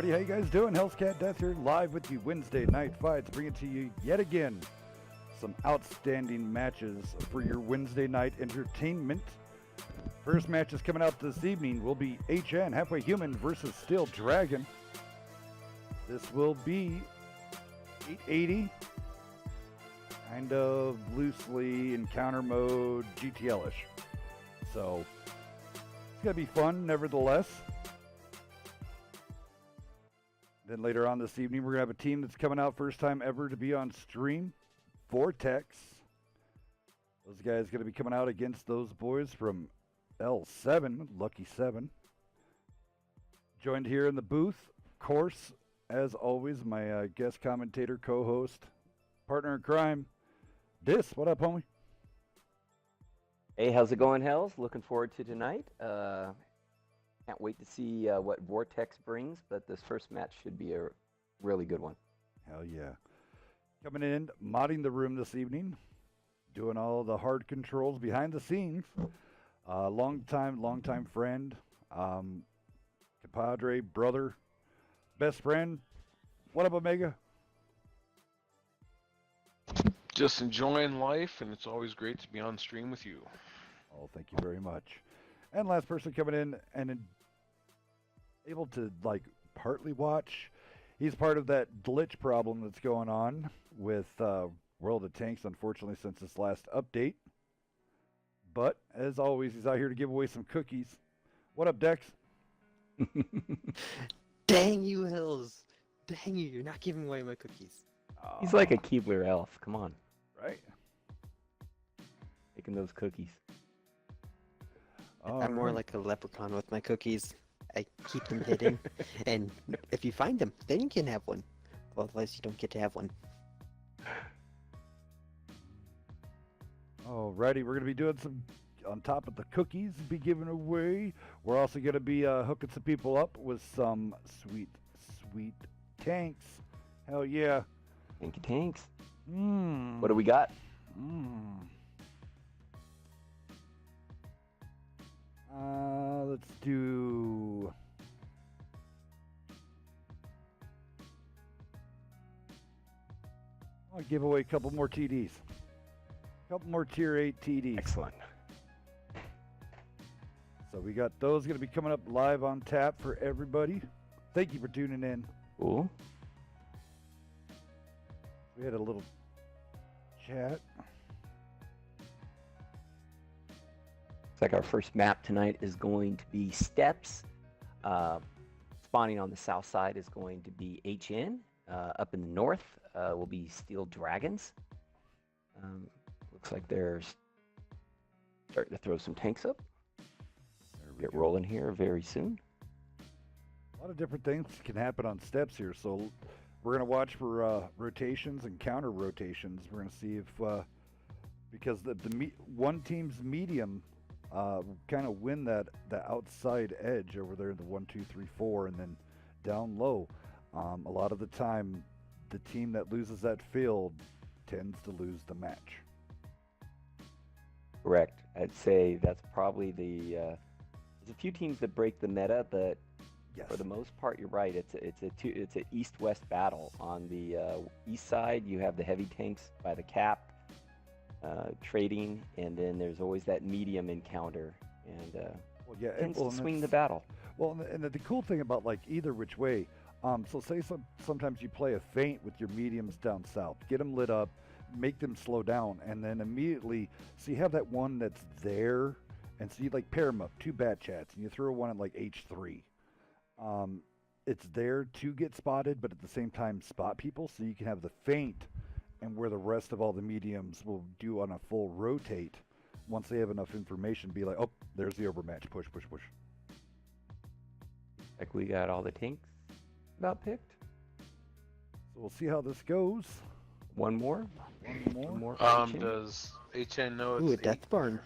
everybody. How you guys doing? Hell's Cat Death here, live with you Wednesday night fights, bringing to you yet again some outstanding matches for your Wednesday night entertainment. First match is coming out this evening will be HN, Halfway Human versus Steel Dragon. This will be 880, kind of loosely encounter mode, GTL-ish. So it's going to be fun, nevertheless. Then later on this evening, we're going to have a team that's coming out first time ever to be on stream, Vortex. Those guys going to be coming out against those boys from L7, Lucky 7. Joined here in the booth, of course, as always, my guest commentator, co-host, partner in crime, Dis. What up, homie? Hey, how's it going, Hells? Looking forward to tonight. Can't wait to see what Vortex brings, but this first match should be a really good one. Hell yeah. Coming in, modding the room this evening, doing all the hard controls behind the scenes. Long time friend, compadre, brother, best friend. What up, Omega? Just enjoying life, and it's always great to be on stream with you. Oh, thank you very much. And last person coming in and able to, like, partly watch. He's part of that glitch problem that's going on with World of Tanks, unfortunately, since this last update. But, as always, he's out here to give away some cookies. What up, Dex? Dang you, Hills. Dang you, you're not giving away my cookies. He's like a Keebler elf. Come on. Right? Making those cookies. I'm more like a leprechaun with my cookies. I keep them hidden, and if you find them, then you can have one. Otherwise, you don't get to have one. Alrighty, we're going to be doing some, on top of the cookies, be giving away. We're also going to be hooking some people up with some sweet tanks. Hell yeah. Thank you, tanks. Mmm. What do we got? Let's do... I'll give away a couple more TDs. Couple more tier 8 TDs. Excellent. So we got those going to be coming up live on tap for everybody. Thank you for tuning in. Cool. We had a little chat. Looks like our first map tonight is going to be Steps. Spawning on the south side is going to be HN. Up in the north will be Steel Dragons. Looks like they're starting to throw some tanks up. Get rolling here very soon. A lot of different things can happen on Steps here, so we're going to watch for rotations and counter rotations. We're going to see if, because one team's medium kind of win that outside edge over there in the 1, 2, 3, 4, and then down low. A lot of the time, the team that loses that field tends to lose the match. Correct. I'd say that's probably the. There's a few teams that break the meta, but yes, for the most part, you're right. It's an east-west battle. On the east side, you have the heavy tanks by the cap, trading, and then there's always that medium encounter, and well, yeah, tends well, to swing the battle. Well, and the cool thing about, like, either which way, so say sometimes you play a feint with your mediums down south, get them lit up, make them slow down, and then immediately, so you have that one that's there, and so you like pair them up, 2 bat chats, and you throw one at like H3. It's there to get spotted, but at the same time spot people, so you can have the feint, and where the rest of all the mediums will do on a full rotate, once they have enough information, be like, oh, there's the overmatch, push. Like we got all the tanks about picked. So we'll see how this goes. One more. One more. Does HN know Ooh, a it's death barn.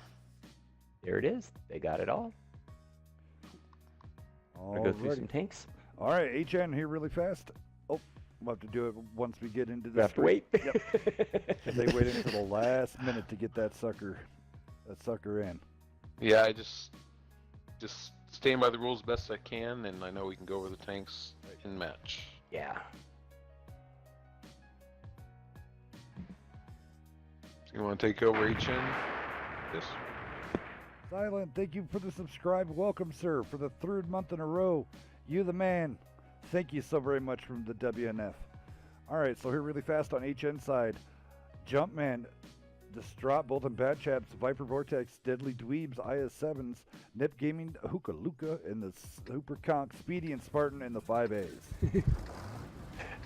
There it is. They got it all. We'll go through some tanks. All right, HN here really fast. Oh, we'll have to do it once we get into We this. have to wait. Yep. They waited until the last minute to get that sucker in. Yeah, I just staying by the rules best I can, and I know we can go over the tanks in match. Yeah. You want to take over HN? Yes. Silent, thank you for the subscribe. Welcome, sir, for the third month in a row. You the man. Thank you so very much from the WNF. All right, so here really fast on HN side. Jumpman, Distraught, both in Bad Chaps, Viper Vortex, Deadly Dweebs, IS-7s, Nip Gaming, Hookah Luka, and the Super Conk, Speedy and Spartan in the 5As.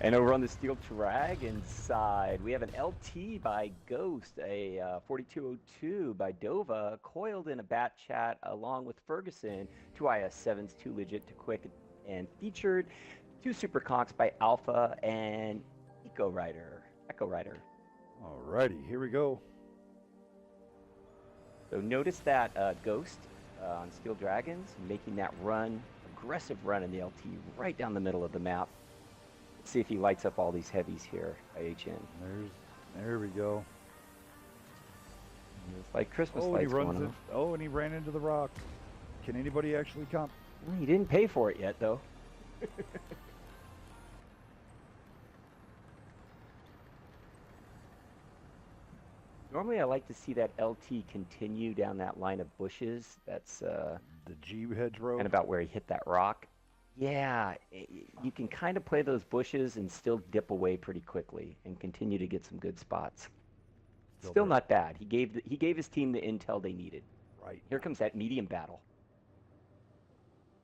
And over on the Steel Dragon side, we have an LT by Ghost, a 4202 by Dova, coiled in a Bat Chat along with Ferguson, 2 IS-7s, 2 Legit to Quick and Featured, 2 Super Conks by Alpha and Echo Rider. Alrighty, here we go. So notice that Ghost on Steel Dragons making that run, aggressive run in the LT right down the middle of the map. Let's see if he lights up all these heavies here by HN. There we go. It's like Christmas Oh, and lights he runs going it. off. Oh, and he ran into the rock. Can anybody actually comp? He didn't pay for it yet, though. Normally, I like to see that LT continue down that line of bushes. That's The G hedgerow. and about where he hit that rock. Yeah, you can kind of play those bushes and still dip away pretty quickly and continue to get some good spots. Still not bad. He gave his team the intel they needed. Right. Here comes that medium battle.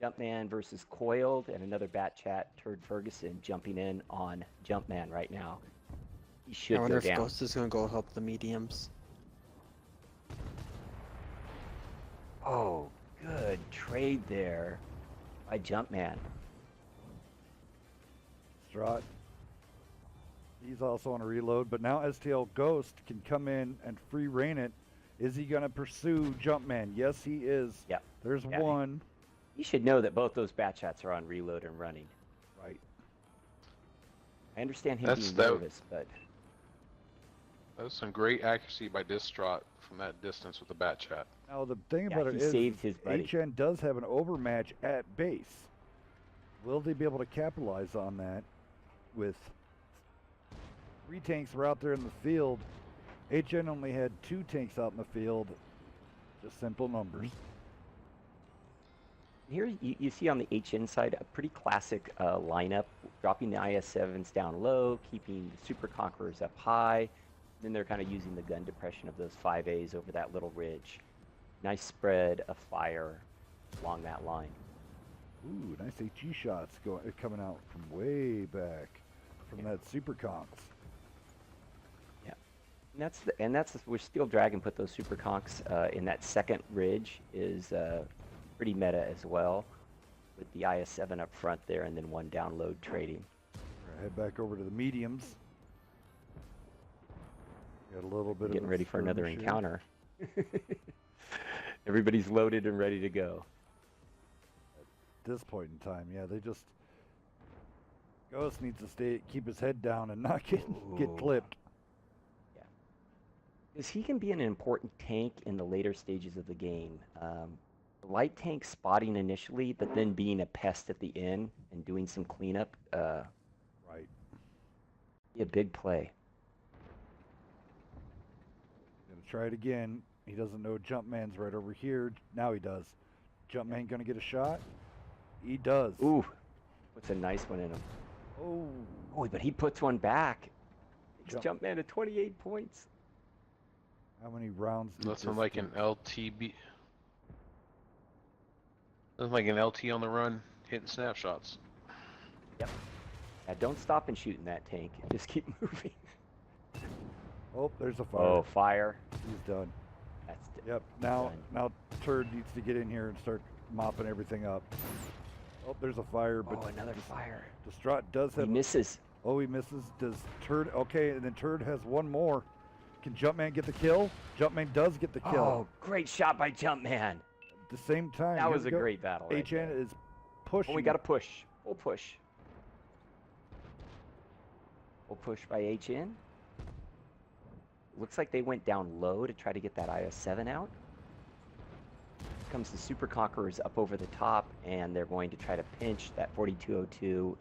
Jumpman versus Coiled, and another Bat Chat, Turd Ferguson jumping in on Jumpman right now. He should I wonder go if down. Ghost is gonna go help the mediums. Oh, good trade there by Jumpman. Strahd. He's also on a reload, but now STL Ghost can come in and free reign it. Is he going to pursue Jumpman? Yes, he is. Yep. There's Yeah. one. You should know that both those Bat Chats are on reload and running. Right. I understand him That's- being that- nervous, but That was some great accuracy by Distraught from that distance with the Bat Chat. Now, the thing yeah, about it he is saved his buddy. HN does have an overmatch at base. Will they be able to capitalize on that with 3 tanks were out there in the field? HN only had 2 tanks out in the field. Just simple numbers. Here you see on the HN side a pretty classic lineup, dropping the IS-7s down low, keeping the Super Conquerors up high. Then they're kind of using the gun depression of those 5As over that little ridge. Nice spread of fire along that line. Ooh, nice HE shots coming out from way back from that Super Conks. Yeah, and that's where Steel Dragon put those Super Conks in that second ridge is pretty meta as well, with the IS-7 up front there and then one download trading. Head back over to the mediums. Got a little bit Getting of ready for another skirmish here. encounter. Everybody's loaded and ready to go. At this point in time, yeah, they just Ghost needs to keep his head down and not get Ooh. clipped. Yeah, because he can be an important tank in the later stages of the game. Light tank spotting initially, but then being a pest at the end and doing some cleanup. Right. Be a big play. Gonna try it again. He doesn't know Jumpman's right over here. Now he does. Jumpman gonna get a shot? He does. Ooh, puts a nice one in him. Oh. Oh, but he puts one back. Jump- Jumpman to 28 points. How many rounds? did Nothing this like do? an LTB. Nothing like an LT on the run, hitting snapshots. Yep. Yeah, don't stop and shoot in that tank. Just keep moving. Oh, there's a fire. Oh, fire. He's done. That's Yep. Now, Done. now Turd needs to get in here and start mopping everything up. Oh, there's a fire, but Oh, another fire. Distraught does He have. misses. Oh, he misses. Does Turd? Okay, and then Turd has one more. Can Jumpman get the kill? Jumpman does get the kill. Oh, great shot by Jumpman. At the same time, That here was we a go. great battle. Right HN there. is pushing. Oh, we got to push. Full push. Full push by HN. Looks like they went down low to try to get that IS-7 out. comes the Super Conquerors up over the top, and they're going to try to pinch that 4202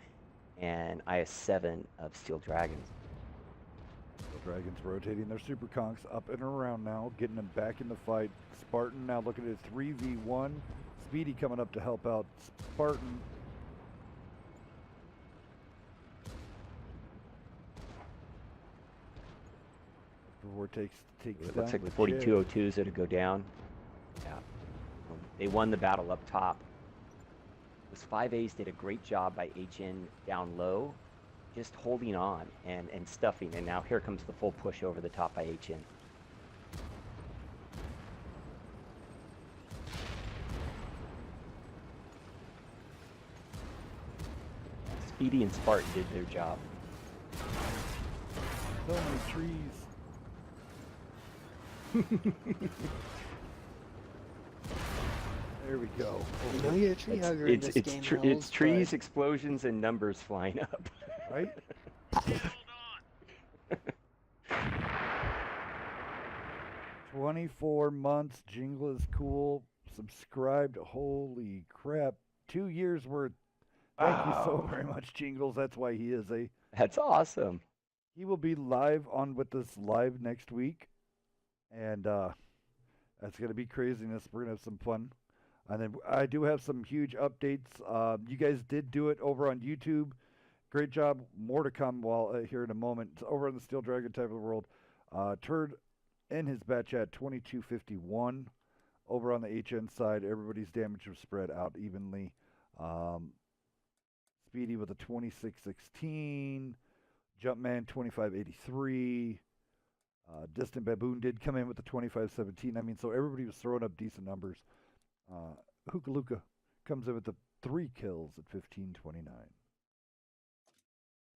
and IS-7 of Steel Dragons. Steel Dragons rotating their super conks up and around now, getting them back in the fight. Spartan now looking at a 3v1. Speedy coming up to help out Spartan. Vortex takes It down looks like the the jet. 4202s are to go down. Yeah. They won the battle up top. Those 5As did a great job by HN down low, just holding on and stuffing. And now here comes the full push over the top by HN. Speedy and Spartan did their job. So many trees. There we go. You know you're a tree hugger in this game, It's Hells, trees, but explosions, and numbers flying up. Right? 24 months. Jingle is cool. Subscribed. Holy crap. 2 years worth. Thank you so very much, Jingles. That's why he is a. That's awesome. He will be live on with us live next week. And that's going to be craziness. We're going to have some fun. And then I do have some huge updates. You guys did do it over on YouTube. Great job. More to come while here in a moment. It's over on the Steel Dragon type of the world. Turd in his batch at 2251. Over on the HN side, everybody's damage was spread out evenly. Speedy with a 2616. Jumpman 2583. Distant Baboon did come in with the 2517. I mean, so everybody was throwing up decent numbers. Hookaluka comes in with the 3 kills at 1529. I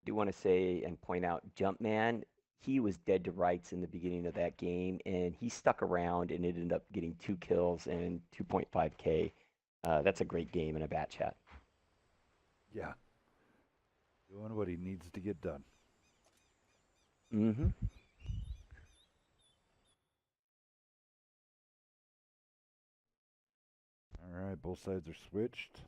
do want to say and point out Jumpman, he was dead to rights in the beginning of that game, and he stuck around and ended up getting 2 kills and 2.5k. That's a great game in a bat chat. Yeah. Doing what he needs to get done. Mm-hmm. All right, both sides are switched.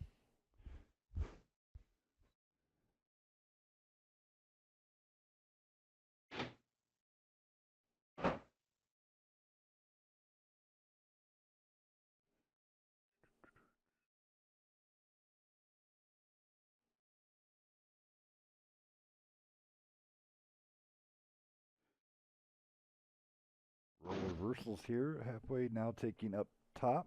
Roll reversals here, halfway now taking up top.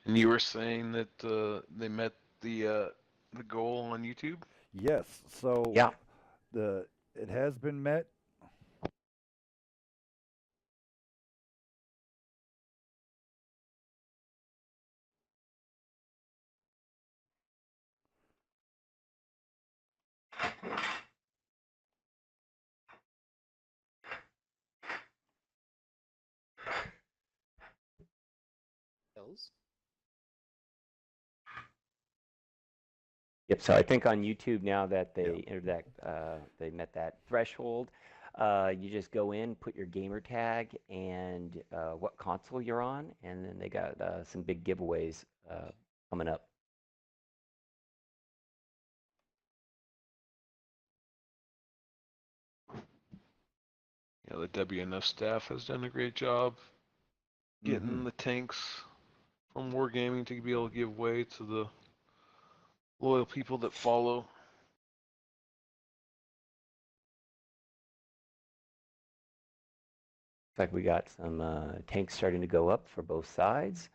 And you were saying that they met the goal on YouTube? Yes, so Yeah. it has been met. Hells? Yep. So I think on YouTube now that they Yeah. entered that, they met that threshold. You just go in, put your gamer tag and what console you're on, and then they got some big giveaways coming up. Yeah, the WNF staff has done a great job getting the tanks from Wargaming to be able to give away to the loyal people that follow. Looks like we got some tanks starting to go up for both sides.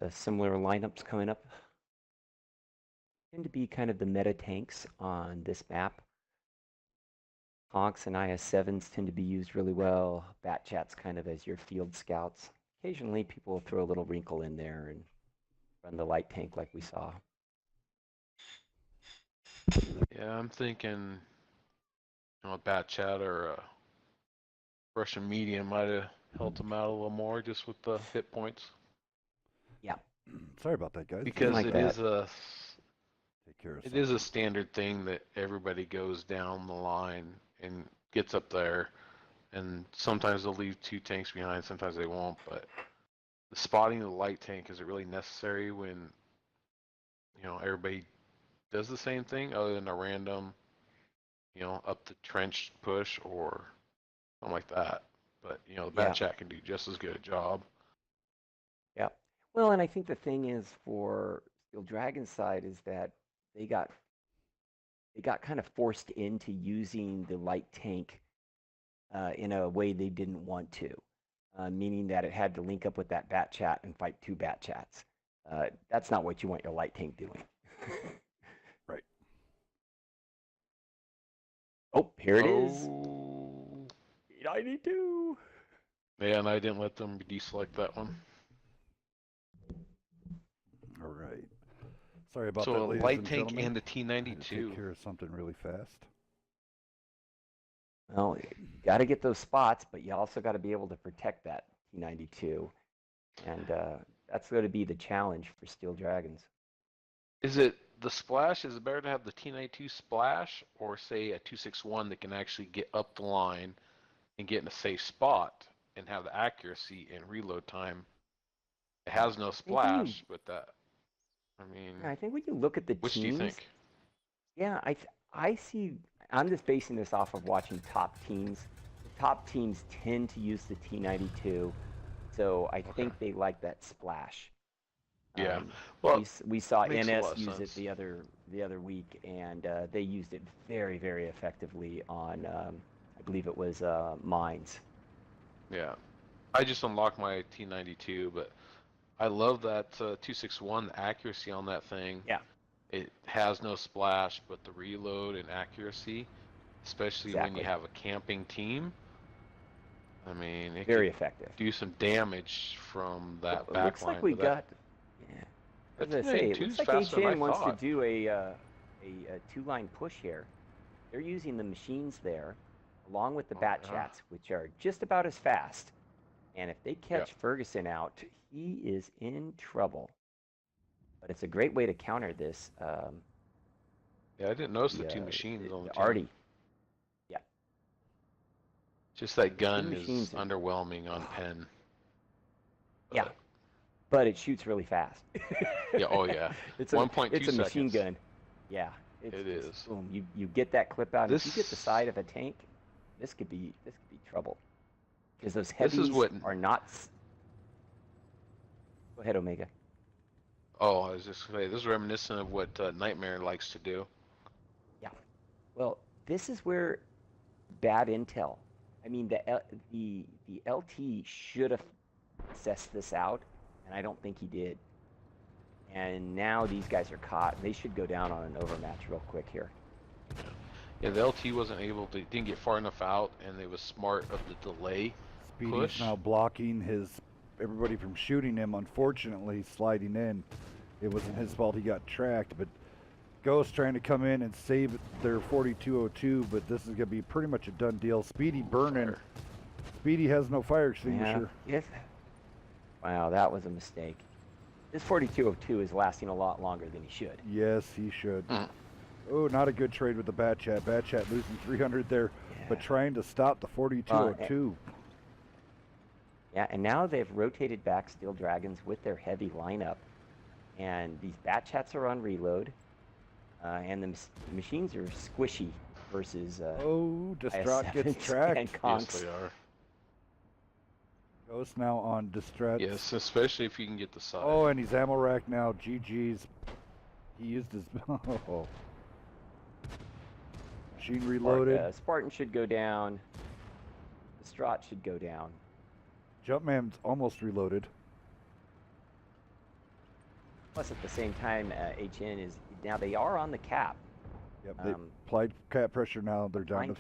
Similar lineups coming up. Tend to be kind of the meta tanks on this map. Honks and IS-7s tend to be used really well. Bat Chats kind of as your field scouts. Occasionally people will throw a little wrinkle in there and run the light tank like we saw. Yeah, I'm thinking, a bat chat or a Russian medium might have helped them out a little more just with the hit points. Yeah. Sorry about that, guys. Because like it that. is a Take care of it is a standard thing that everybody goes down the line and gets up there, and sometimes they'll leave 2 tanks behind, sometimes they won't. But the spotting of the light tank, is it really necessary when everybody does the same thing, other than a random up the trench push or something like that? But the Yeah. bat chat can do just as good a job. Yeah. Well, and I think the thing is for Steel Dragon's side is that they got kind of forced into using the light tank in a way they didn't want to, meaning that it had to link up with that bat chat and fight 2 bat chats. That's not what you want your light tank doing. Right. Oh, here it is. Oh. 92. Yeah, and I didn't let them deselect that one. All right. Sorry about So that, a ladies light and tank gentlemen. and the I had to T92. take care of something really fast. Well, you got to get those spots, but you also got to be able to protect that T92. And that's going to be the challenge for Steel Dragons. Is it the splash? Is it better to have the T92 splash, or say a 261 that can actually get up the line and get in a safe spot and have the accuracy and reload time? It has no splash, but that. I think when you look at the which teams, do you think? Yeah, I see. I'm just basing this off of watching top teams. The top teams tend to use the T92, so I think they like that splash. Yeah. Well, we saw makes a lot NS of use it sense. the other week, and they used it very, very effectively on I believe it was mines. Yeah. I just unlocked my T92, but I love that 261, the accuracy on that thing. Yeah. It has no splash, but the reload and accuracy, especially when you have a camping team, it very could effective. do some damage from that backline. It looks like we got. As I say, it looks like HN wants to do a 2-line push here. They're using the machines there, along with the bat chats, which are just about as fast. And if they catch Ferguson out, he is in trouble. But it's a great way to counter this. Yeah, I didn't notice the 2 machines on the team. Artie. Yeah. Just that gun is underwhelming on pen. Yeah. But it shoots really fast. Yeah, oh yeah. It's 1.2 seconds. It's a machine gun. Yeah. It is. Boom. You get that clip out. If you get the side of a tank, this could be trouble. Because those heavies are not. Go ahead, Omega. Oh, I was just going to say, this is reminiscent of what Nightmare likes to do. Yeah. Well, this is where bad intel. The LT should have assessed this out, and I don't think he did. And now these guys are caught. They should go down on an overmatch real quick here. Yeah, the LT wasn't able to, didn't get far enough out, and they was smart of the delay. Speedy's now blocking everybody from shooting him, unfortunately, sliding in. It wasn't his fault he got tracked, but Ghost trying to come in and save their 4202, but this is going to be pretty much a done deal. Speedy burning. Speedy has no fire extinguisher. Yeah. Yes. Wow, that was a mistake. This 4202 is lasting a lot longer than he should. Yes, he should. Oh, not a good trade with the Bat Chat. Bat Chat losing 300 there, but trying to stop the 4202. Yeah, and now they've rotated back Steel Dragons with their heavy lineup. And these Bat Chats are on reload. And the machines are squishy versus Distraught gets tracked. Yes, they are. Ghost now on Distraught. Yes, especially if you can get the side. Oh, and he's ammo rack now. GG's. He used his... Oh. Machine reloaded. Spartan should go down. Distraught should go down. Jumpman's almost reloaded. Plus, at the same time, HN is... Now, they are on the cap. Yep, they applied cap pressure now. They're down to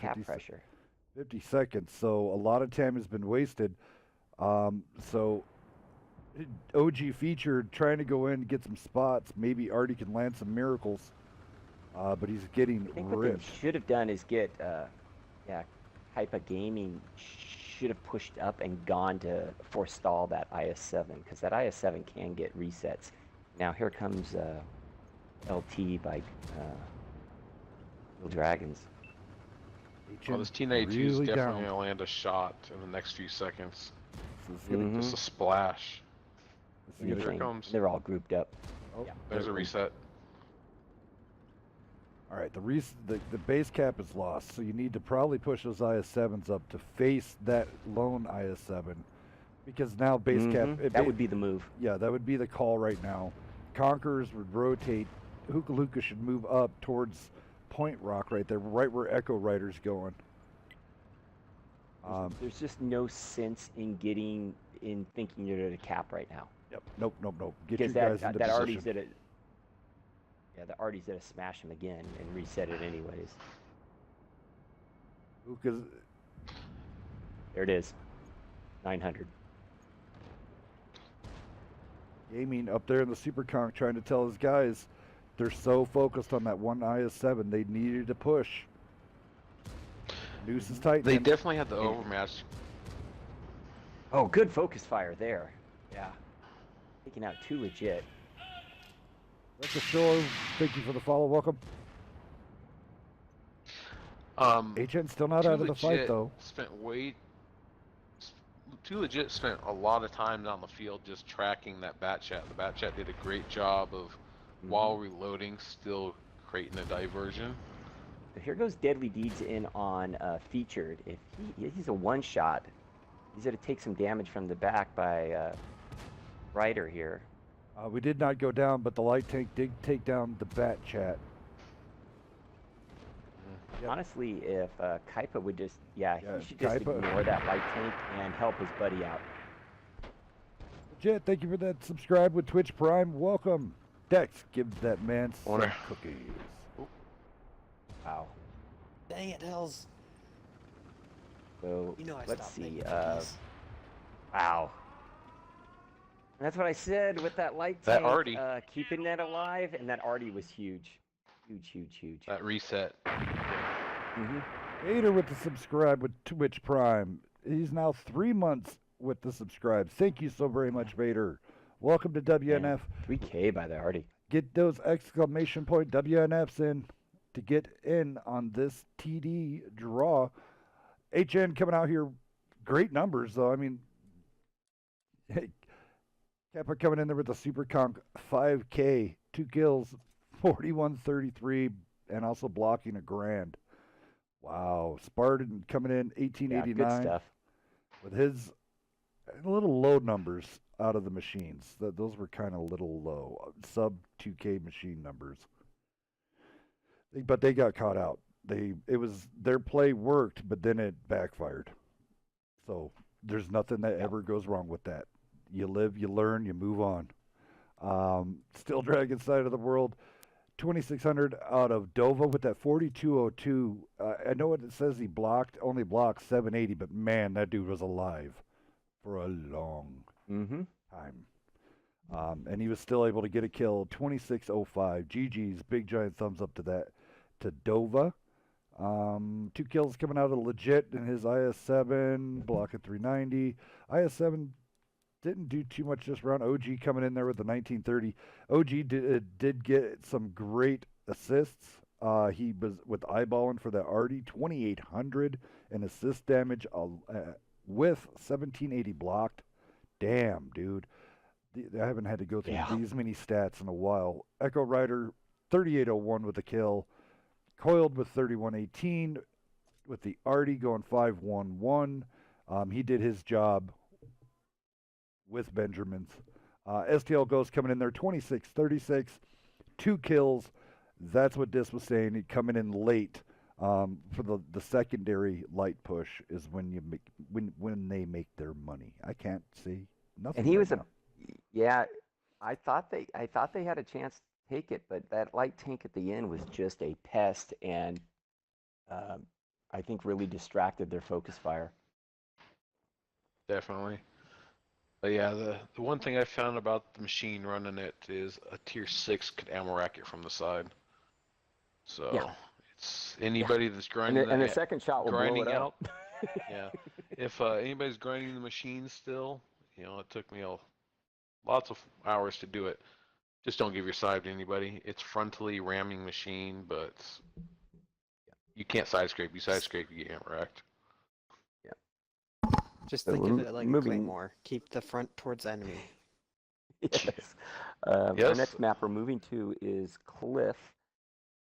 50 seconds. So a lot of time has been wasted. So OG featured trying to go in and get some spots. Maybe Artie can land some miracles. But he's getting ripped. What they should have done is get, Hypa Gaming should have pushed up and gone to forestall that IS-7, because that IS-7 can get resets. Now here comes LT by Steel Dragons. Oh, this T-92 is really definitely down. going to land a shot in the next few seconds. This is gonna, Just a splash. this is gonna Here it Anything. comes. They're all grouped up. oh, Yeah. There's a reset. All right, the base cap is lost, so you need to probably push those IS-7s up to face that lone IS-7, because now base cap. That would be the move. Yeah, that would be the call right now. Conquerors would rotate. Hookah Luka should move up towards Point Rock right there, right where Echo Rider's going. There's just no sense in thinking you're at a cap right now. Yep. Nope. Get Because your guys into that position. Artie's at a the Artie's gonna smash him again and reset it anyways. Hookah's There it is. 900. Gaming up there in the Super Conch trying to tell his guys they're so focused on that one IS-7 they needed to push. Noose is tight. They definitely had the overmatch. Oh, good focus fire there. Yeah. Taking out 2 legit. That's the show. Thank you for the follow. Welcome. HN still not out of the fight though. Too Legit spent a lot of time on the field just tracking that bat chat. The bat chat did a great job of, while reloading, still creating a diversion. Here goes Deadly Deeds in on featured. If he's a one-shot, he's going to take some damage from the back by Ryder here. We did not go down, but the light tank did take down the bat chat. Yep. Honestly, if Kaipa would just, he should just Kaipa. ignore that light tank and help his buddy out. Legit, thank you for that subscribe with Twitch Prime. Welcome. Dex, give that man some cookies. Wow. Dang it, Hells. So, You know I let's stopped see. making cookies. Wow. That's what I said with that light That tank. Artie. Keeping that alive, and that Artie was huge. Huge. That reset. Vader with the subscribe with Twitch Prime. He's now 3 months with the subscribe. Thank you so very much, Vader. Welcome to WNF. 3K by the Artie. Get those exclamation point WNFs in to get in on this TD draw. HN coming out here, great numbers though. I mean, hey, Kappa coming in there with the Super Conk 5K, 2 kills, 41-33, and also blocking a grand. Wow, Spartan coming in 1889 good stuff. with his little low numbers out of the machines. Those were kind of a little low, sub 2K machine numbers. But they got caught out. Their play worked, but then it backfired. So there's nothing that ever goes wrong with that. You live, you learn, you move on. Still Dragon side of the world, 2,600 out of Dova with that 4202. I know what it says he only blocked 780, but man, that dude was alive for a long time. And he was still able to get a kill, 2605. GG's, big giant thumbs up to that, to Dova. 2 kills coming out of Legit in his IS-7, blocking 390. IS-7 didn't do too much this round. OG coming in there with the 1930. OG did get some great assists. He was with eyeballing for that Artie, 2,800 in assist damage with 1,780 blocked. Damn, dude. I haven't had to go through these many stats in a while. Echo Rider, 3801 with a kill. Coiled with 3118 with the Artie going 511. He did his job with Benjamin's. STL Ghost coming in there, 2636, 2 kills. That's what Dis was saying. He coming in late for the secondary light push is when you make when they make their money. I can't see nothing. And he was now. I thought they had a chance to take it, but that light tank at the end was just a pest, and I think really distracted their focus fire. Definitely. But yeah, the one thing I found about the machine running it is a tier 6 could ammo rack it from the side. So it's anybody that's grinding And the second shot will blow it out. up. Yeah. If anybody's grinding the machine still, it took me lots of hours to do it. Just don't give your side to anybody. It's frontally ramming machine, but You can't side scrape. You side scrape, you get wrecked. Just So think we're of it like a moving- claymore. Keep the front towards enemy. Yes. Our Yes. next map we're moving to is Cliff,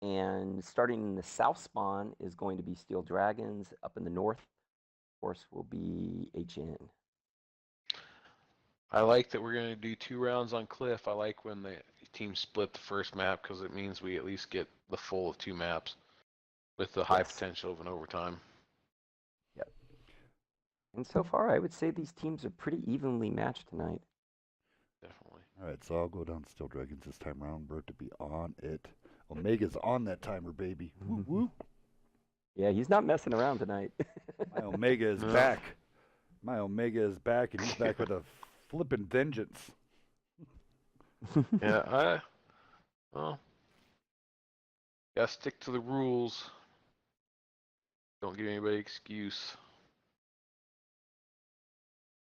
and starting in the south spawn is going to be Steel Dragons. Up in the north, of course, will be HN. I like that we're going to do 2 rounds on Cliff. I like when the team split the first map because it means we at least get the full of 2 maps with the high Yes. potential of an overtime. Yep. And so far, I would say these teams are pretty evenly matched tonight. Definitely. All right, so I'll go down Steel Dragons this time around. Bro, to be on it. Omega's on that timer, baby. Whoop, whoop. Yeah, he's not messing around tonight. My Omega is No. back. My Omega is back, and he's back with a flippin' vengeance. Yeah, well, gotta stick to the rules. Don't give anybody excuse.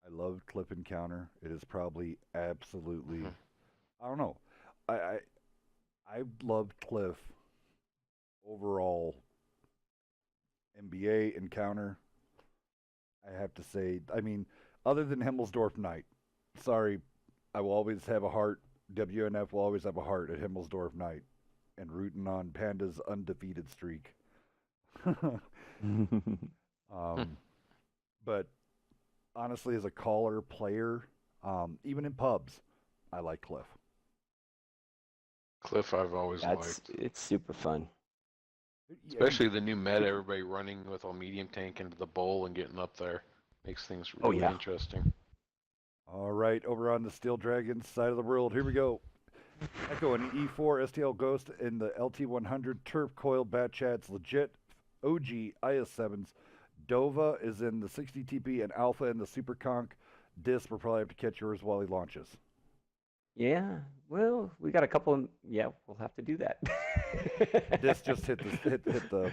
I love Cliff Encounter. It is probably absolutely. Mhm. I don't know. I loved Cliff overall. NBA Encounter. I have to say, I mean, other than Himmelsdorf Night, sorry, I will always have a heart. WNF will always have a heart at Himmelsdorf Night, and rooting on Panda's undefeated streak. But honestly, as a caller player, even in pubs, I like Cliff. Cliff, I've always That's liked. it's super fun. Yeah, Especially the new meta, everybody running with a medium tank into the bowl and getting up there. Makes things Oh, really yeah. interesting. All right, over on the Steel Dragons side of the world, here we go. Echo and E4 STL Ghost in the LT100 Turf Coil Bat Chats legit OG IS7s. Dova is in the 60 TP and Alpha in the Super Conch. Disc, we'll probably have to catch yours while he launches. Yeah, well, we got a couple of, yeah, we'll have to do that. Disc just hit the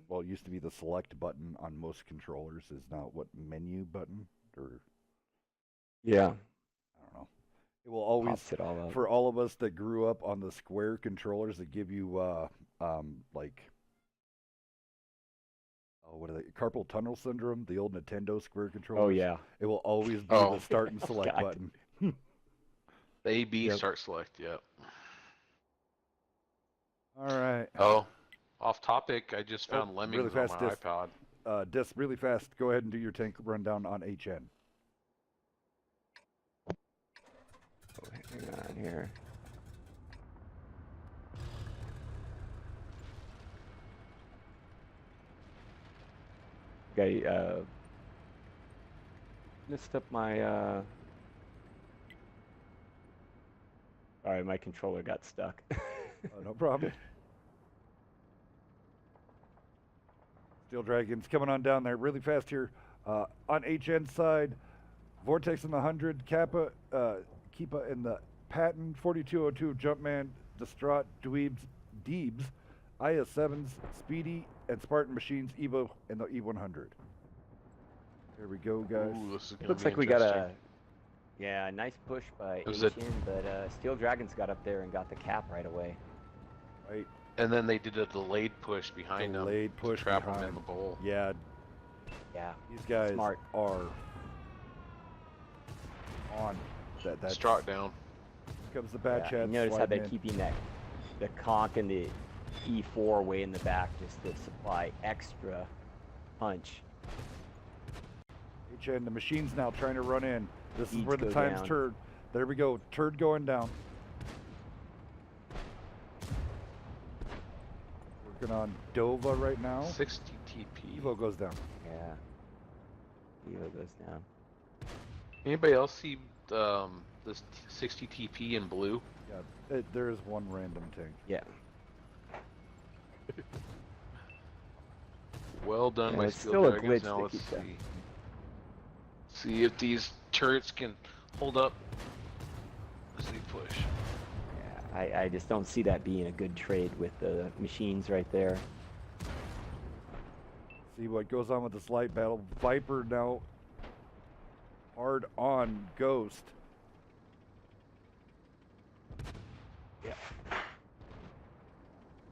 well, it used to be the select button on most controllers, is now what, menu button, or Yeah, I don't know. It will always, pops it all up. for all of us that grew up on the square controllers that give you like what are they, carpal tunnel syndrome, the old Nintendo square controllers. Oh, yeah. It will always be Oh. the start and select God. button. The AB Yep. start select, yep. All right. Oh, off topic, I just Oh, found really Lemmings on fast my disc. iPod. Disc, really fast, go ahead and do your tank rundown on HN. Oh, hang on here. Okay, messed up my, sorry, my controller got stuck. No problem. Steel Dragons coming on down there really fast here. On HN side, Vortex in the 100, Kappa, Keepa in the Patton, 4202 Jumpman, Distraught, Dweebs, Deebs, IS7s, Speedy, and Spartan Machines, Evo, and the E100. There we go, guys. Ooh, this is gonna Looks be like we got interesting. yeah, a nice push by Was HN, it- but Steel Dragons got up there and got the cap right away. Right? And then they did a delayed push behind Delayed them push to trap them in behind. the bowl. Yeah, Yeah, these guys Smart. are on. That's Struck down. comes the bad yeah. chat. You notice how they're sliding in. keeping the conch and the E4 way in the back just to supply extra punch. HN, the machine's now trying to run in. This is Speeds where the go time's down. turd. There we go. Turd going down. Working on Dova right now. 60 TP. Evo goes down. Yeah. Evo goes down. Anybody else see this 60 TP in blue? Yeah, there is one random tank. Yeah. Well done Yeah, by it's Steel still a Dragons. glitch Now to let's keep that. see if these turrets can hold up as they push. Yeah, I just don't see that being a good trade with the machines right there. See what goes on with this light battle. Viper now hard on Ghost.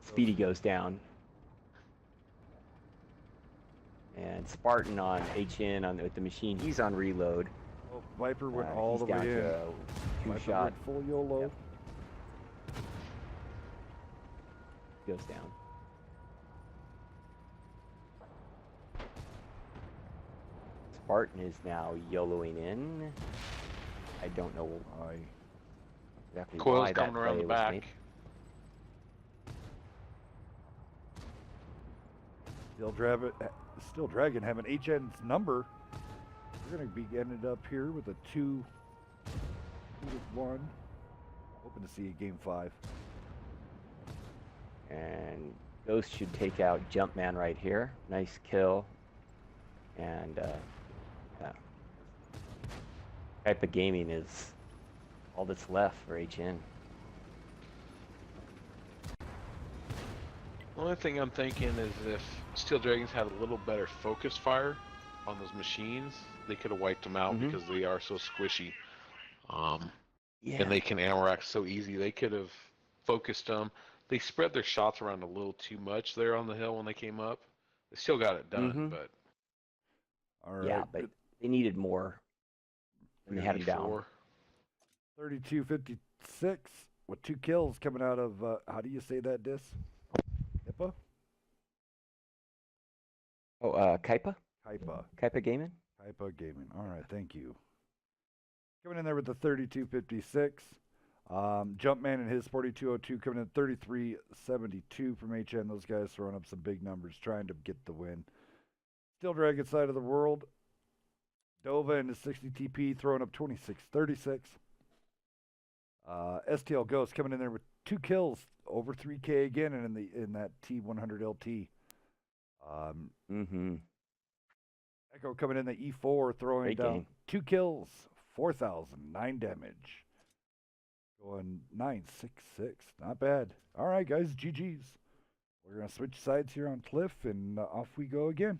Speedy goes down. And Spartan on HN with the machine, he's on reload. Oh, Viper went all he's the down way in. to a Viper two-shot. went full YOLO. Yep. Goes down. Spartan is now YOLOing in. I don't know exactly Coil's why that coming around play the was back. made. Still Dragon having HN's number. We're going to be ended up here with a 2-1. Hoping to see a game 5. And Ghost should take out Jumpman right here. Nice kill. And yeah. Type of gaming is all that's left for HN. The only thing I'm thinking is if Steel Dragons had a little better focus fire on those machines, they could have wiped them out because they are so squishy. Yeah. And they can ammo rack so easy. They could have focused them. They spread their shots around a little too much there on the hill when they came up. They still got it done, but All right. Yeah, but they needed more when they had him down. 32-56 with 2 kills coming out of, how do you say that, Dis? Hippa? Oh, Kaipa? Kaipa. Kaipa Gaming? Kaipa Gaming. All right, thank you. Coming in there with the 32-56. Jumpman and his 4202 coming in 33-72 from HN. Those guys throwing up some big numbers, trying to get the win. Steel Dragon side of the world. Dova and his 60 TP throwing up 26-36. STL Ghost coming in there with 2 kills, over 3K again, and in that T100 LT. Echo coming in the E4, throwing Great down game. 2 kills, 4,000, 9 damage. Going 9-6-6, not bad. All right, guys, GG's. We're gonna switch sides here on Cliff, and off we go again.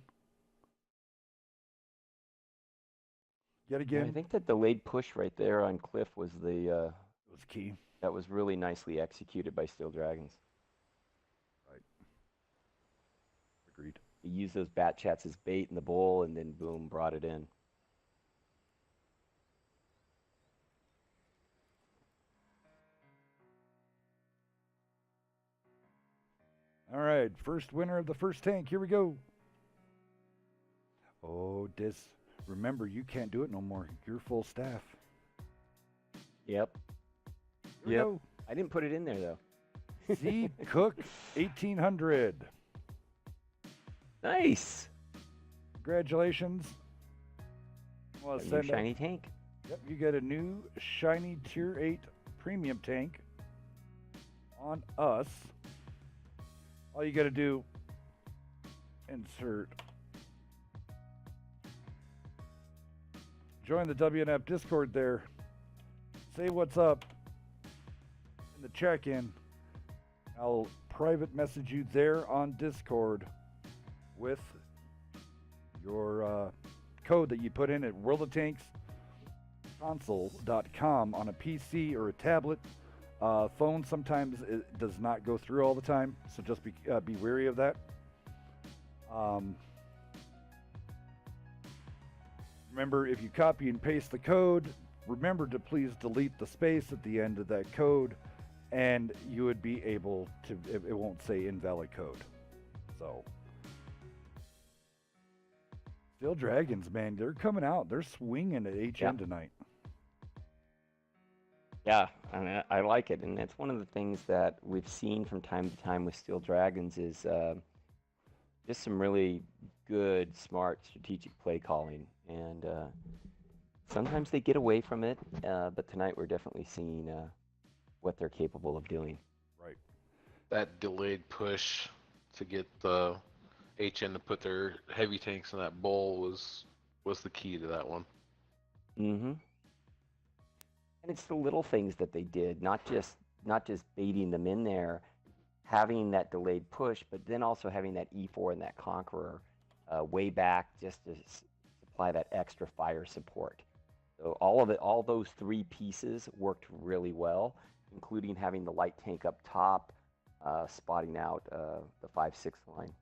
Yet again, I think that delayed push right there on Cliff was the it was key. that was really nicely executed by Steel Dragons. Right. Agreed. He used those bat chats as bait in the bowl, and then boom, brought it in. All right, first winner of the first tank. Here we go. Oh, Dis, remember, you can't do it no more. You're full staff. Yep. Here we go. I didn't put it in there though. Z Cook 1800. Nice. Congratulations. Well, A new shiny tank. Yep, you get a new shiny Tier 8 premium tank on us. All you got to do, insert. Join the WNF Discord there. Say what's up in the check-in. I'll private message you there on Discord with your code that you put in at worldoftanksconsole.com on a PC or a tablet. Phone sometimes it does not go through all the time, so just be wary of that. Remember, if you copy and paste the code, remember to please delete the space at the end of that code, and you would be able to, it won't say invalid code. So, Steel Dragons, man, they're coming out. They're swinging at HN tonight. Yeah, and I like it, and it's one of the things that we've seen from time to time with Steel Dragons is just some really good, smart, strategic play calling, and sometimes they get away from it, but tonight we're definitely seeing what they're capable of doing. Right. that delayed push to get the HN to put their heavy tanks in that bowl was the key to that one. Mm-hmm. And it's the little things that they did, not just baiting them in there, having that delayed push, but then also having that E4 and that Conqueror way back just to supply that extra fire support. So all those three pieces worked really well, including having the light tank up top, spotting out the 5-6 line.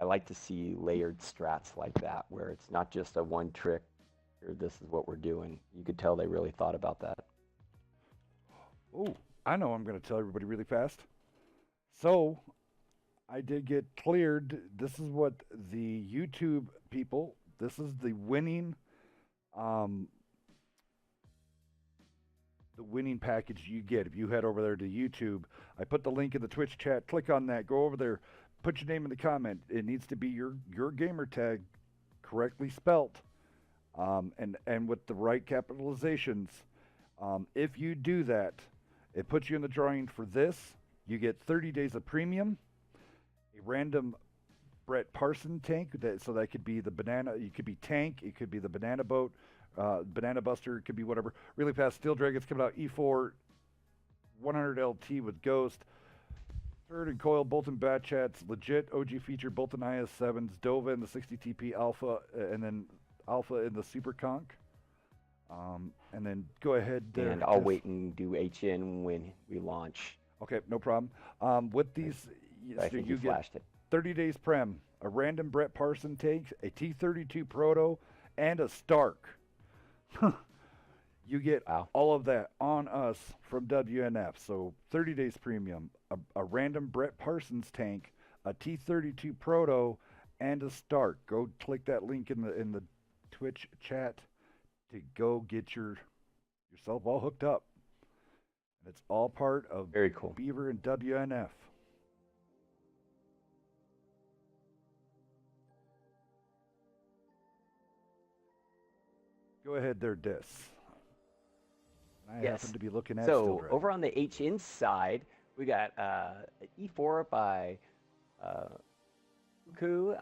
like to see layered strats like that, where it's not just a one trick, or this is what we're doing. You could tell they really thought about that. Oh, I know I'm going to tell everybody really fast. So, I did get cleared. This is what the YouTube people, this is the winning package you get if you head over there to YouTube. I put the link in the Twitch chat. Click on that. Go over there. Put your name in the comment. It needs to be your gamer tag correctly spelt, and with the right capitalizations. If you do that, it puts you in the drawing for this. You get 30 days of premium, a random Brett Parson tank. So that could be the banana. It could be tank. It could be the banana boat. Banana Buster, it could be whatever. Really fast, Steel Dragon's coming out, E4, 100 LT with Ghost, Third and Coil, Bolton Bat Chats, legit OG feature, Bolton IS-7s, Dova in the 60 TP Alpha, and then Alpha in the Super Conch. And then go ahead. And I'll wait and do HN when we launch. Okay, no problem. With these, I think you get flashed it. 30 days Prem, a random Brett Parson tank, a T-32 Proto, and a Stark. You get all of that on us from WNF. So 30 days premium, a random Brett Parsons tank, a T-32 Proto, and a Stark. Go click that link in the Twitch chat to go get yourself all hooked up. And it's all part of Very cool. Beaver and WNF. Go ahead there, Dis. I happen to be looking at So over on the HN side, we got E4 by Ku,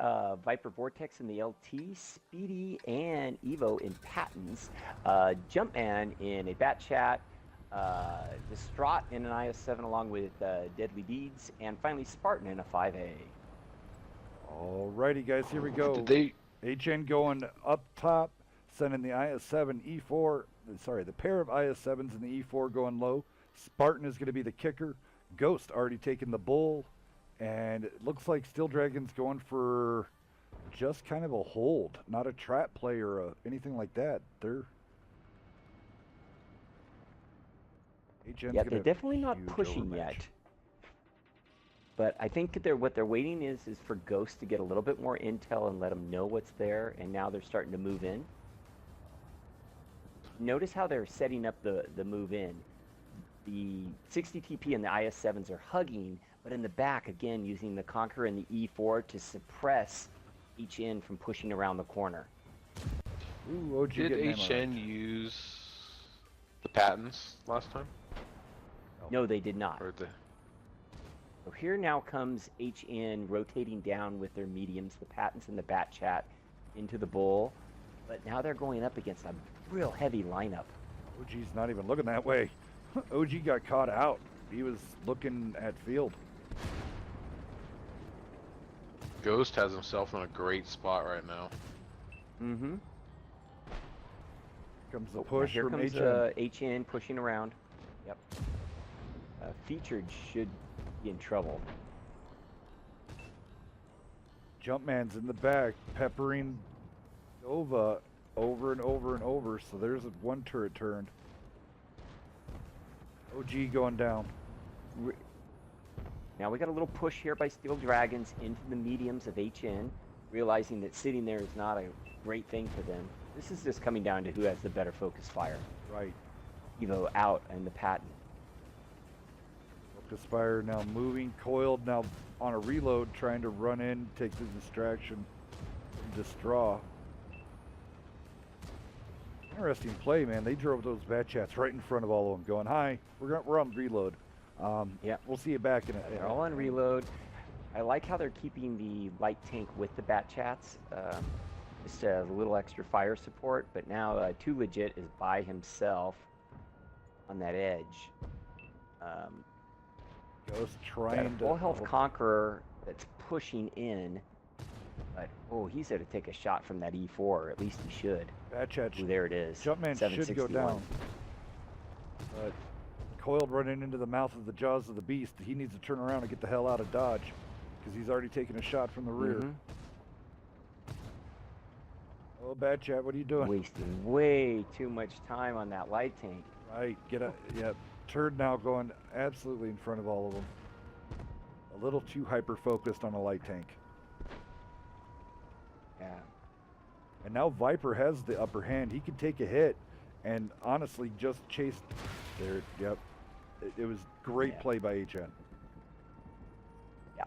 Viper Vortex in the LT, Speedy and Evo in patents, Jumpman in a Bat Chat, Distraught in an IS-7 along with Deadly Deeds, and finally Spartan in a 5A. Alrighty, guys, here we go. HN going up top, sending the IS-7 E4. Sorry, the pair of IS-7s and the E4 going low. Spartan is going to be the kicker. Ghost already taking the bull. And it looks like Steel Dragon's going for just kind of a hold, not a trap play or anything like that. They're definitely not pushing yet. But I think what they're waiting is for Ghost to get a little bit more intel and let them know what's there. And now they're starting to move in. Notice how they're setting up the move in. The 60 TP and the IS-7s are hugging, but in the back, again, using the Conqueror and the E4 to suppress HN from pushing around the corner. Ooh, did HN use the patents last time? No, they did not. Or So here now comes HN rotating down with their mediums, the patents and the Bat Chat into the bull. But now they're going up against a real heavy lineup. OG's not even looking that way. OG got caught out. He was looking at field. Ghost has himself in a great spot right now. Mm-hmm. Comes the push here from comes HN pushing around. Yep. Featured should be in trouble. Jumpman's in the back, peppering Dova over and over and over. So there's one turret turned. OG going down. Now we got a little push here by Steel Dragons into the mediums of HN, realizing that sitting there is not a great thing for them. This is just coming down to who has the better focus fire. Right. Evo out and the patent. Focus fire now moving, coiled now on a reload, trying to run in, take the distraction from Distraw. Interesting play, man. They drove those Bat Chats right in front of all of them, going, "Hi, we're on reload. Yeah, we'll see you back in it." They're all on reload. I like how they're keeping the light tank with the Bat Chats, just a little extra fire support. But now Too Legit is by himself on that edge. Ghost trying to full health Conqueror that's pushing in. But, oh, he's there to take a shot from that E4, or at least he should. Bat Chat. Ooh, there it is. Jumpman should go down. But coiled running into the mouth of the jaws of the beast. He needs to turn around and get the hell out of Dodge. because he's already taken a shot from the rear. Mhm. Oh, Bad Chat, what are you doing? Wasting way too much time on that light tank. Right, yep. Turd now going absolutely in front of all of them. A little too hyper-focused on a light tank. Yeah. And now Viper has the upper hand. He can take a hit and honestly just chase there. Yep. It was great play by HN. Yeah.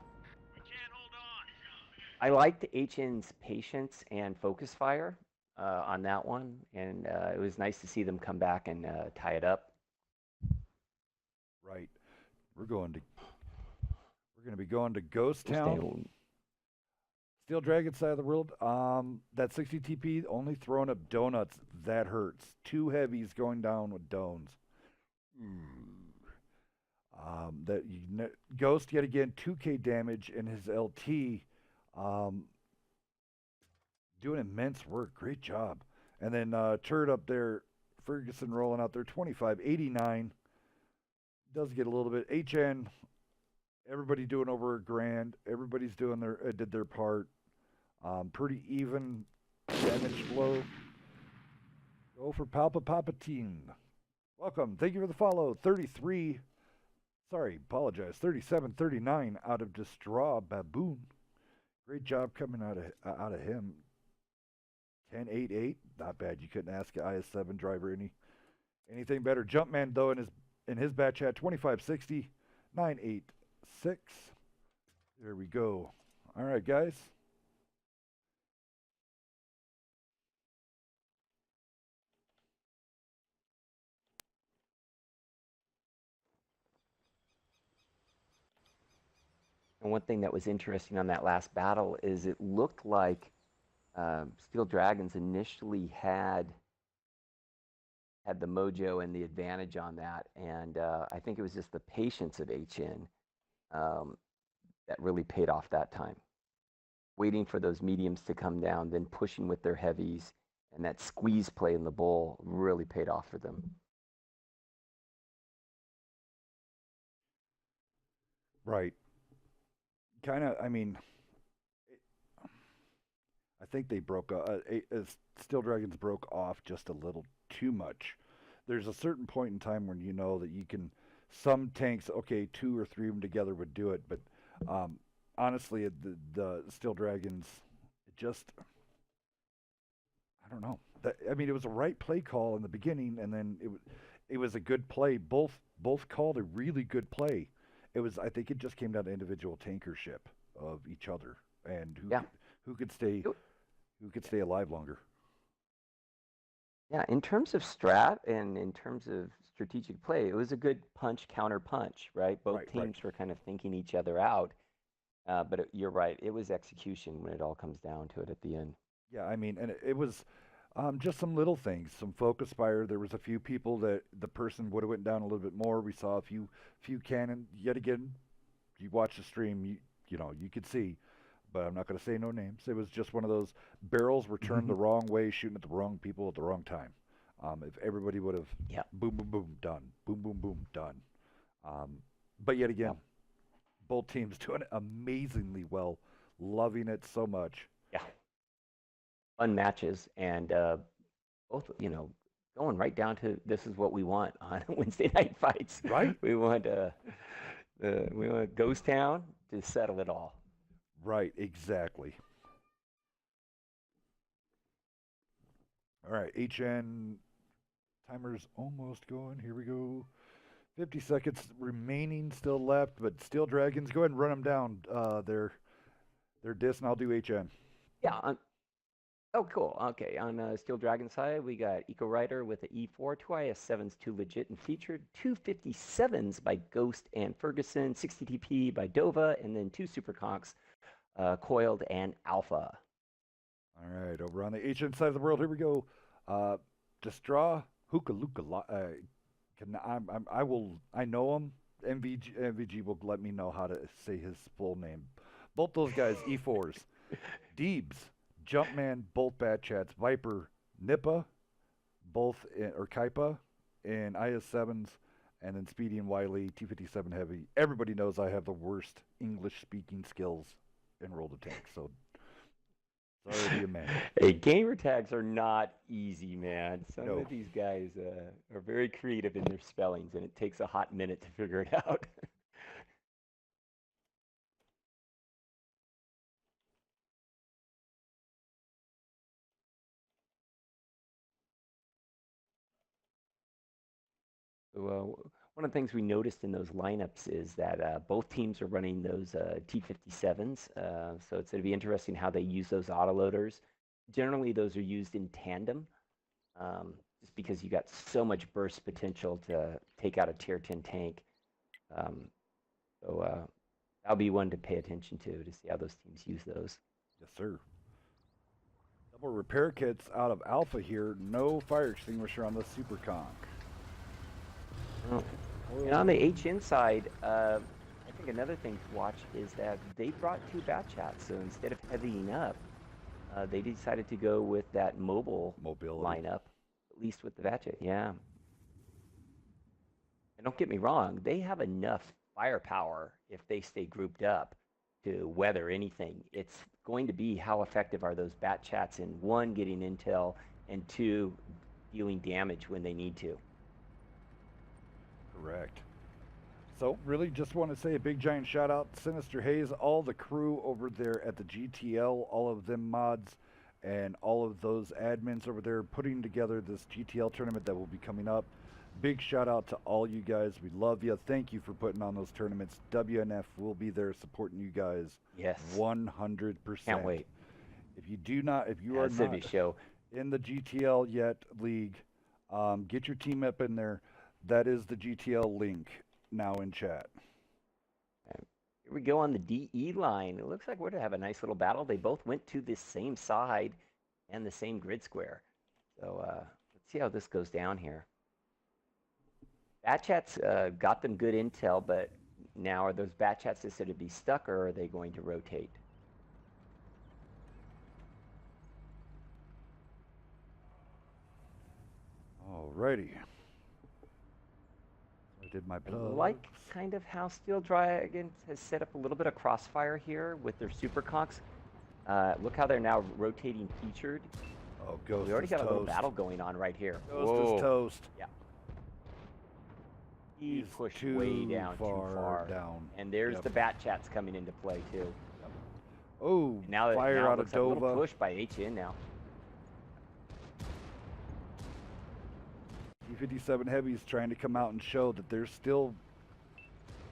I liked HN's patience and focus fire on that one, and it was nice to see them come back and tie it up. Right. We're going to be going to Ghost Town. Steel Dragon side of the world. That 60 TP only throwing up donuts. That hurts. 2 heavies going down with dones. Ghost yet again 2K damage in his LT. Doing immense work. Great job. And then Turd up there. Ferguson rolling out there 2589. Does get a little bit. HN. Everybody doing over $1,000. Everybody's doing did their part. Pretty even damage flow. Go for Palpatine. Welcome. Thank you for the follow. 3739 out of Distraw Baboon. Great job coming out of him. 1088. Not bad. You couldn't ask an IS7 driver anything better. Jumpman though in his batch had 2560 986. There we go. All right, guys. And one thing that was interesting on that last battle is it looked like Steel Dragons initially had the mojo and the advantage on that, and I think it was just the patience of HN that really paid off that time. Waiting for those mediums to come down, then pushing with their heavies, and that squeeze play in the bowl really paid off for them. Right. Kind of, I mean, I think they broke Steel Dragons broke off just a little too much. There's a certain point in time when you know that you can, some tanks, okay, 2 or 3 of them together would do it, but honestly, the Steel Dragons, I don't know. I mean, it was a right play call in the beginning, and then it was a good play. Both called a really good play. I think it just came down to individual tankership of each other and who could stay alive longer. Yeah, in terms of strat and in terms of strategic play, it was a good punch counter punch, right? Both teams were kind of thinking each other out, but you're right, it was execution when it all comes down to it at the end. Yeah, I mean, and it was just some little things, some focus fire. There was a few people that the person would have went down a little bit more. We saw a few cannon. Yet again, you watch the stream, you could see, but I'm not going to say no names. It was just one of those barrels were turned the wrong way, shooting at the wrong people at the wrong time. If everybody would have boom, boom, boom, done. Boom, boom, boom, done. But yet again, both teams doing it amazingly well, loving it so much. Yeah. Fun matches, and both, going right down to this is what we want on Wednesday night fights. Right. We want Ghost Town to settle it all. Right, exactly. All right, HN timer's almost going. Here we go. 50 seconds remaining still left, but Steel Dragons, go ahead and run them down. Their disc, and I'll do HN. Yeah. Oh, cool. Okay. On Steel Dragon side, we got Eco Rider with the E4, 2 IS7s, 2 legit and featured, 2 57s by Ghost and Ferguson, 60 TP by Dova, and then 2 Super Conks, Coiled and Alpha. All right, over on the HN side of the world, here we go. Distraw, Hookah Luka. I know him. MVG will let me know how to say his full name. Both those guys, E4s. Deebs, Jumpman, both bad chats. Viper, Nippa, both or Kaipa in IS7s, And then Speedy and Wiley, T-57 Heavy. Everybody knows I have the worst English-speaking skills in World of Tanks, so sorry to be a man. Hey, gamer tags are not easy, man. Some No. of these guys are very creative in their spellings, and it takes a hot minute to figure it out. So, one of the things we noticed in those lineups is that both teams are running those T-57s. So it's going to be interesting how they use those autoloaders. Generally, those are used in tandem, just because you got so much burst potential to take out a tier 10 tank. So that'll be one to pay attention to see how those teams use those. Yes, sir. Double repair kits out of Alpha here. No fire extinguisher on the Super Conch. Oh. And on the HN side, I think another thing to watch is that they brought 2 bat chats. So instead of heavying up, they decided to go with that mobility lineup, at least with the bat chat. Yeah. And don't get me wrong, they have enough firepower if they stay grouped up to weather anything. It's going to be how effective are those bat chats in 1, getting intel, and 2, dealing damage when they need to. Correct. So really just want to say a big giant shout out to Sinister Haze, all the crew over there at the GTL, all of them mods and all of those admins over there putting together this GTL tournament that will be coming up. Big shout out to all you guys. We love you. Thank you for putting on those tournaments. WNF will be there supporting you guys. Yes. 100%. Can't wait. If you are not in the GTL yet league, get your team up in there. That is the GTL link now in chat. Here we go on the DE line. It looks like we're going to have a nice little battle. They both went to the same side and the same grid square. So let's see how this goes down here. Bat chats got them good intel, but now are those bat chats just going to be stuck, or are they going to rotate? Alrighty. I did my plugs. Like kind of how Steel Dragon has set up a little bit of crossfire here with their super conks. Look how they're now rotating featured. Oh, Ghost We already is got a little toast. battle going on right here. Ghost is toast. Yeah. He He's pushed too way down, far too far. down. And there's Yep. the bat chats coming into play too. Oh, And now fire now it out of looks like a little Dova. push by HN now. T-57 Heavy's trying to come out and show that they're still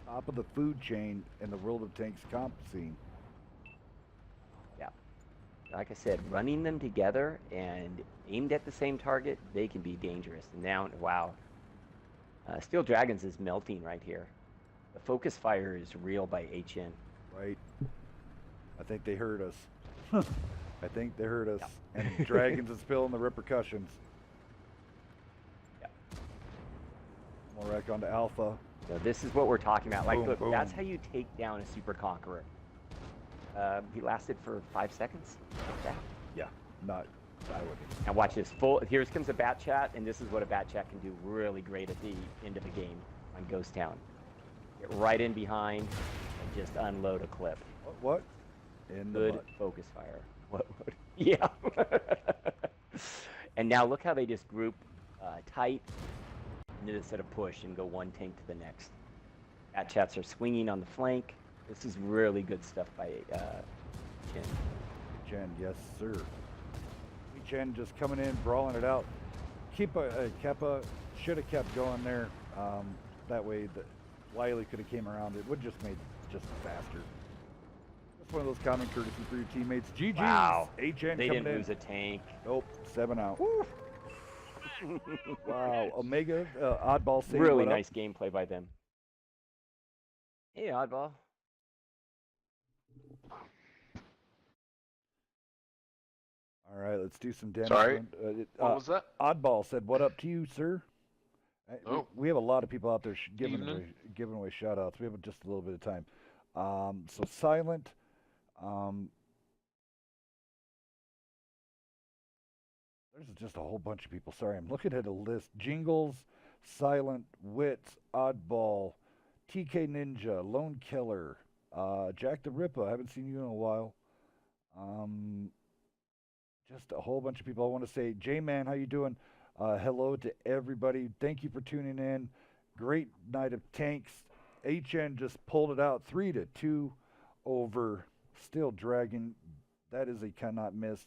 top of the food chain in the World of Tanks comp scene. Yeah. Like I said, running them together and aimed at the same target, they can be dangerous. And now, wow. Steel Dragons is melting right here. The focus fire is real by HN. Right. I think they heard us. I think they heard us. Yep. And Dragons is feeling the repercussions. Yep. Morek onto Alpha. So this is what we're talking about. Like, Boom, look, boom. that's how you take down a super conqueror. He lasted for 5 seconds. Like that. Yeah, not. I wouldn't. And watch this. Here comes a bat chat, and this is what a bat chat can do really great at the end of a game on Ghost Town. Get right in behind and just unload a clip. What? In the Good butt. focus fire. What? Yeah. And now look how they just group tight instead of push and go one tank to the next. Bat chats are swinging on the flank. This is really good stuff by Chen. Chen, yes, sir. Chen just coming in, brawling it out. Keep a Keppa should have kept going there. That way, the Wiley could have came around. It would just made just faster. That's one of those common courtesy for your teammates. GG's. Wow. HN They coming didn't in. lose a tank. Nope, 7 out. Wow. Omega, oddball saying Really what up? nice gameplay by them. Hey, oddball. All right, let's do some damage. Sorry? What was that? Oddball said, "What up to you, sir?" Oh. We have a lot of people out there giving Evening. away shout outs. We have just a little bit of time. So Silent, there's just a whole bunch of people. Sorry, I'm looking at a list. Jingles, Silent, Wits, Oddball, TK Ninja, Lone Killer, Jack the Ripper. I haven't seen you in a while. Um, just a whole bunch of people. I want to say, J Man, how you doing? Hello to everybody. Thank you for tuning in. Great night of tanks. HN just pulled it out 3-2 over Steel Dragon. That is a cannot miss.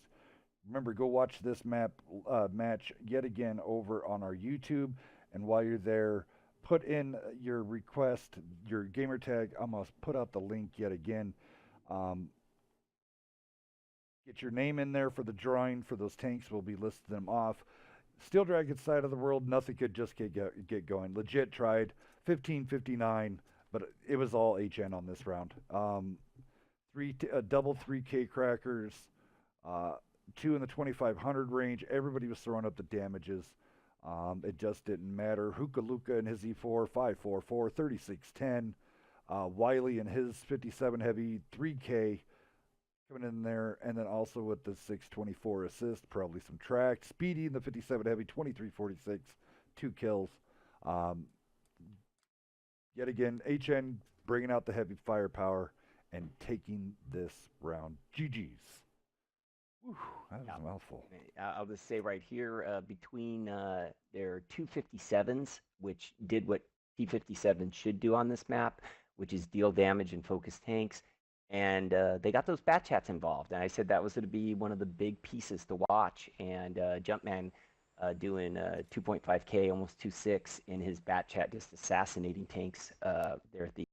Remember, go watch this match yet again over on our YouTube. And while you're there, put in your request, your gamer tag. I'm going to put out the link yet again. Get your name in there for the drawing for those tanks. We'll be listing them off. Steel Dragon side of the world, nothing could just get going. Legit tried 1559, but it was all HN on this round. Double 3K crackers, 2 in the 2500 range. Everybody was throwing up the damages. It just didn't matter. Hookah Luka and his E4, 544, 3610. Wiley and his 57 heavy, 3K coming in there. And then also with the 624 assist, probably some track. Speedy in the 57 heavy, 2346, 2 kills. Yet again, HN bringing out the heavy firepower and taking this round. GG's. Whew, that was a mouthful. I'll just say right here, between their 257s, which did what T57 should do on this map, which is deal damage and focus tanks, and they got those bat chats involved. And I said that was going to be one of the big pieces to watch. And Jumpman doing 2.5K, almost 2.6 in his bat chat, just assassinating tanks there at the